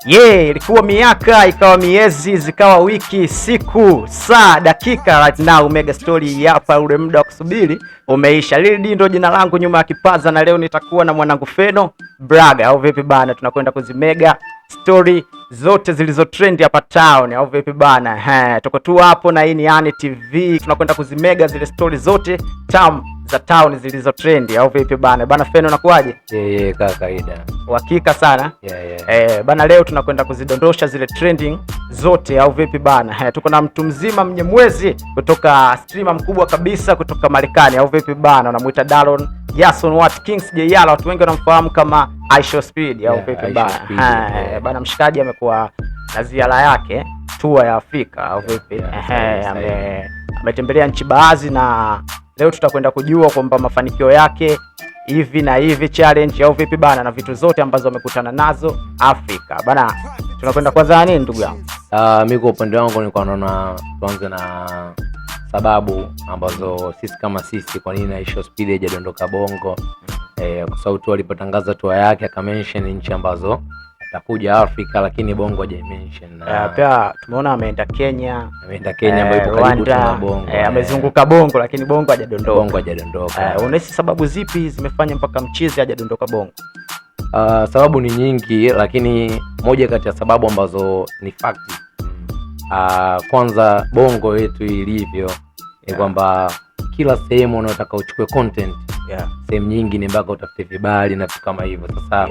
Ilikuwa miaka, ikawa miezi, zikawa wiki, siku, saa, dakika. Right now mega story hapa, ule muda wa kusubiri umeisha. Lil D ndo jina langu nyuma ya kipaza, na leo nitakuwa na mwanangu Feno Braga, au vipi bana? Tunakwenda kuzimega story zote zilizo trend hapa town, au vipi bana? Tuko tu hapo na hii ni Ani TV. Tunakwenda kuzimega zile story zote za town zilizo trend, au vipi bana? Bana Feno, nakuaje? Kaka kaida. Uhakika sana. Bana, leo tunakwenda kuzidondosha zile trending zote, au vipi bana? Tuko na mtu mzima Mnyamwezi kutoka streamer mkubwa kabisa kutoka Marekani, au vipi bana? Unamuita Daron Jason What Kings JR, watu wengi wanamfahamu kama iShowSpeed, au vipi bana? Bana, mshikaji amekuwa na ziara yake tour ya Afrika, au vipi? Ametembelea nchi baadhi, na leo tutakwenda kujua kwamba mafanikio yake hivi na hivi, challenge au vipi bana, na vitu zote ambazo wamekutana nazo Afrika bana. Tunakwenda kwanza nini ndugu yangu? Mimi kwa upande wangu nilikuwa naona tuanze na sababu ambazo sisi kama sisi, kwa nini iShowSpeed hajadondoka Bongo. Kwa sababu tu alipotangaza tour yake akamention nchi ambazo atakuja Afrika, lakini Bongo hajamention. Pia tumeona ameenda Kenya ambayo ipo karibu na Bongo. Amezunguka Bongo, lakini Bongo hajadondoka. Unahisi sababu zipi zimefanya mpaka mchizi hajadondoka Bongo? Sababu ni nyingi, lakini moja kati ya sababu ambazo ni fact, kwanza Bongo yetu ilivyo ni kwamba kila sehemu unataka uchukue content, sehemu nyingi ni mpaka utafute vibali na vitu kama hivyo. Sasa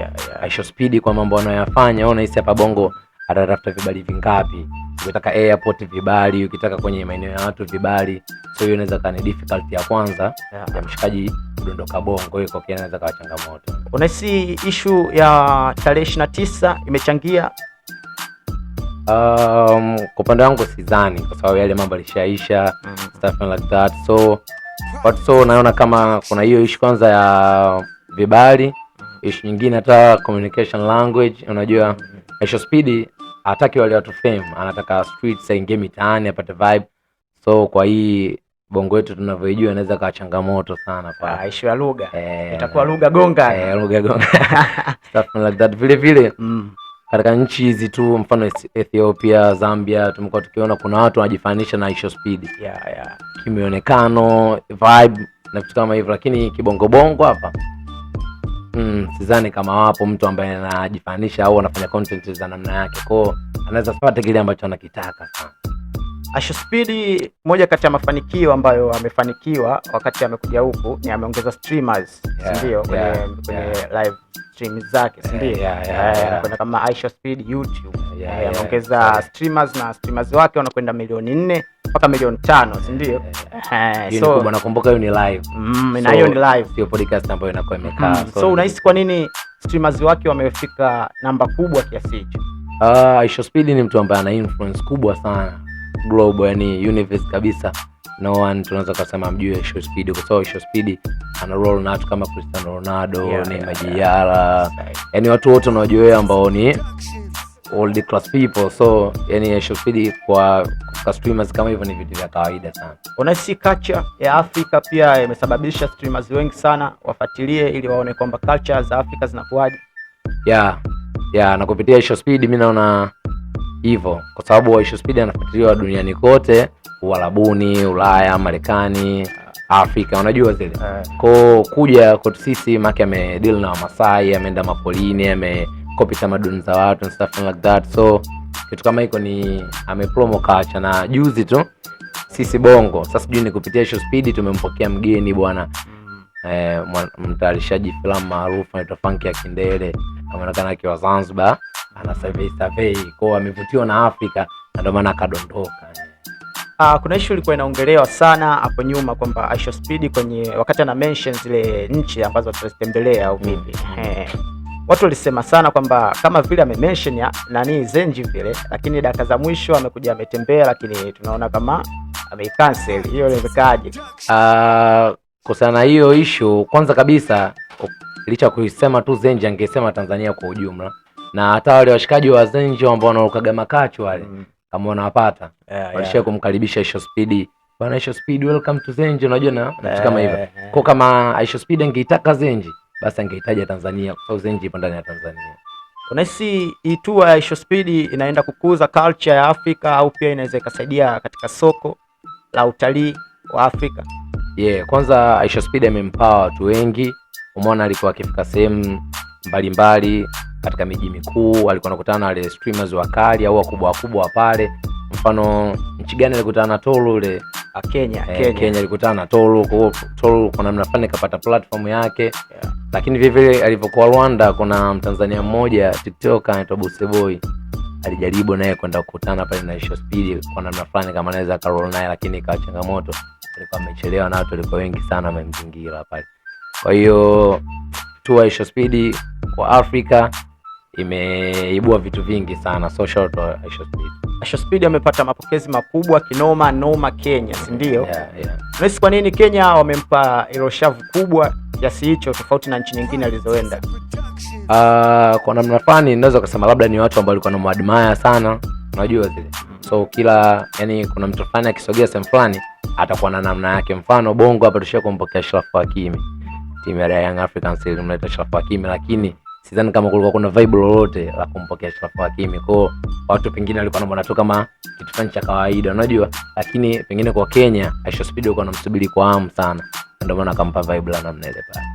iShowSpeed kwa mambo anayoyafanya, unahisi hapa Bongo atatafuta vibali vingapi? Ukitaka airport vibali, ukitaka kwenye maeneo ya watu vibali. So hiyo inaweza kuwa ni difficult ya kwanza ya mshikaji kudondoka Bongo. Hiyo kwa kiasi inaweza kuwa changamoto. Unahisi issue ya tarehe 29 imechangia? Kwa upande wangu sidhani, kwa sababu yale mambo alishaisha, stuff like that. So naona kama kuna hiyo issue kwanza ya vibali, issue nyingine hata communication language. Unajua iShowSpeed hataki wale watu fame, anataka streets, aingie mitaani apate vibe. So kwa hii Bongo yetu tunavyojua inaweza kuwa changamoto sana kwa issue ya lugha. Itakuwa lugha gonga. Lugha gonga. Stuff like that. Vile katika nchi hizi tu, mfano Ethiopia, Zambia, tumekuwa tukiona kuna watu wanajifanisha na iShowSpeed. Kimeonekano, vibe na vitu kama hivyo, lakini kibongo bongo hapa sidhani kama wapo mtu ambaye anajifanisha au anafanya content za namna yake. Kwa anaweza kupata kile ambacho anakitaka sana. iShowSpeed, moja kati ya mafanikio ambayo amefanikiwa wakati amekuja huku ni ameongeza streamers, ndio kwenye live stream zake, ndio anakwenda kama iShowSpeed YouTube. Ameongeza streamers, na streamers wake wanakwenda milioni 4 mpaka milioni 5, ndio? So bwana, nakumbuka hiyo ni live. Na hiyo ni live, sio podcast ambayo inakuwa imekaa. So unahisi kwa nini streamers wake wamefika namba kubwa kiasi hicho? iShowSpeed ni mtu ambaye ana influence kubwa sana global, yani universe kabisa. No one tunaweza kusema mjue iShowSpeed, kwa sababu iShowSpeed ana role na watu kama Cristiano Ronaldo, Neymar Jr, yani watu wote wanaojua ambao ni all class people. So yani iShowSpeed kwa streamers kama hivyo ni vitu vya kawaida sana. Unahisi culture ya Afrika pia imesababisha streamers wengi sana wafuatilie ili waone kwamba culture za Afrika zinakuaje? Na kupitia iShowSpeed mimi naona hivyo, kwa sababu iShowSpeed anafuatiliwa duniani kote, Uarabuni, Ulaya, Marekani, Afrika, unajua zile. Kwa kuja kwetu sisi maki amedeal na Wamasai, ameenda mapolini, amekopi tamaduni za watu and stuff like that. So kitu kama hiko ni amepromo culture. Na juzi tu sisi Bongo, sasa sijui ni kupitia iShowSpeed tumempokea mgeni bwana, mtayarishaji filamu maarufu anaitwa Funky Akindele, anaonekana akiwa Zanzibar ana survey kwa amevutiwa na Afrika, na ndio maana akadondoka. Kuna issue ilikuwa inaongelewa sana hapo nyuma kwamba iShowSpeed kwenye wakati ana mention zile nchi ambazo tutazitembelea au vipi, watu walisema sana kwamba kama vile amemention ya nani Zenji vile, lakini dakika za mwisho amekuja ametembea, lakini tunaona kama ameicancel. Hiyo imekaje? Kwa sana hiyo issue, kwanza kabisa licha kuisema tu Zenji, angesema Tanzania kwa ujumla, na hata wale washikaji wa Zenji ambao wanarukaga makachu wale kama wanapata walishia kumkaribisha iShowSpeed, bwana iShowSpeed welcome to Zenji, unajua na vitu kama hivyo. Kwa kama iShowSpeed angeitaka Zenji, basi angehitaji Tanzania, kwa sababu Zenji ipo ndani ya Tanzania. Unahisi hii tour ya Isho Speed inaenda kukuza culture ya Afrika au pia inaweza ikasaidia katika soko la utalii wa Afrika? Kwanza Isho Speed amempower watu wengi. Umeona alikuwa akifika sehemu mbalimbali katika miji mikuu, alikuwa anakutana na wale streamers wakali au wakubwa pale. Mfano nchi gani alikutana na Tolu ule? Kenya. Kenya alikutana na Tolu. Kwa Tolu kuna namna fulani kapata platform yake. Lakini vile alivyokuwa Rwanda, kuna Mtanzania mmoja TikTok anaitwa Buseboy alijaribu naye kwenda kukutana pale na Isho Speed kwa namna fulani kama anaweza karoll naye, lakini ikawa changamoto, alikuwa amechelewa na watu walikuwa wengi sana wamemzingira pale. Kwa hiyo tour Isho Speed kwa Afrika imeibua vitu vingi sana, social to Isho Speed. Isho Speed amepata mapokezi makubwa kinoma noma Kenya, si ndio? Yeah. Kwa nini Kenya wamempa hilo shavu kubwa kiasi hicho tofauti na nchi nyingine alizoenda? Kwa namna fulani naweza kusema labda ni watu ambao walikuwa wanamuadmire sana, unajua zile. So kila yani kuna mtu fulani akisogea sehemu fulani atakuwa na namna yake. Mfano Bongo hapa tushakumpokea Ashraf Hakimi. Timu ya Young Africans ilimleta Ashraf Hakimi, lakini sidhani kama kulikuwa kuna vibe lolote la kumpokea Ashraf Hakimi. Kwa watu pengine walikuwa wanaona tu kama kitu fulani cha kawaida, unajua. Lakini pengine kwa Kenya Isho Speed walikuwa wanamsubiri kwa hamu sana. Ndio maana akampa vibe la namna ile pale.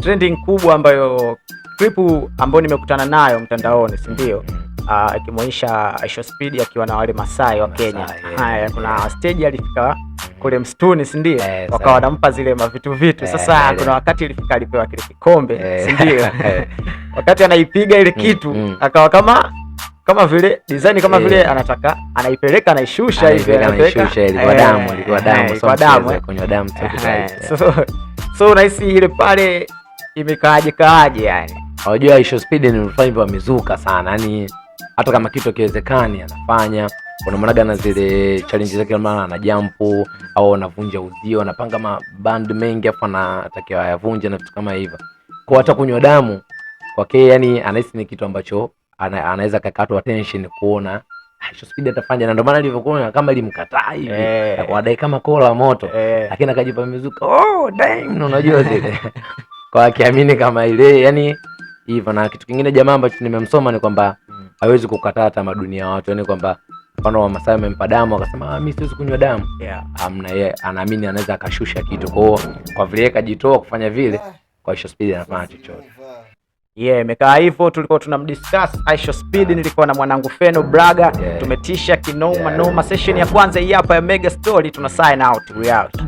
Trending kubwa ambayo clip ambayo nimekutana nayo mtandaoni, si ndio? Ikimwonyesha Isho Speed akiwa na wale Masai wa Kenya. Kuna stage alifika kule msituni, si ndio? Wakawa wanampa zile mavitu. Sasa kuna wakati ilifika alipewa kile kikombe, si ndio? Wakati anaipiga ile kitu akawa kama vile design kama vile anataka anaipeleka anaishusha hivi, ilikuwa damu kwa damu kunywa damu. So unahisi ile pale imekaaje yani? Unajua Isho Speed ni mfanya wa mizuka sana, yani hata kama kitu kiwezekani anafanya. Unamwona na zile challenge zake, kama ana jump au anavunja uzio, anapanga maband mengi afa anatakiwa ayavunje na vitu kama hivyo. Kwa hata kunywa damu kwake, yani anahisi ni kitu ambacho anaweza kakatwa attention kuona Isho Speed atafanya, na ndio maana alivyokuwa kama ilimkataa hivi kwa dai kama kola moto, lakini akajipa mizuka. Damn, unajua zile kwa akiamini kama ile yani hivyo. Na kitu kingine jamaa ambacho nimemsoma ni kwamba hawezi kukataa tamaduni ya watu, yani kwamba mfano wa Masai wamempa damu akasema mimi siwezi kunywa damu. Amna, yeye anaamini anaweza akashusha kitu. Kwa vile kajitoa kufanya vile, kwa Isho Speed anafanya chochote. Imekaa hivyo. Tulikuwa tunamdiscuss Isho Speed, nilikuwa na mwanangu Feno Braga. Tumetisha kinoma noma. Session ya kwanza hii hapa ya Mega Story, tuna sign out. We out.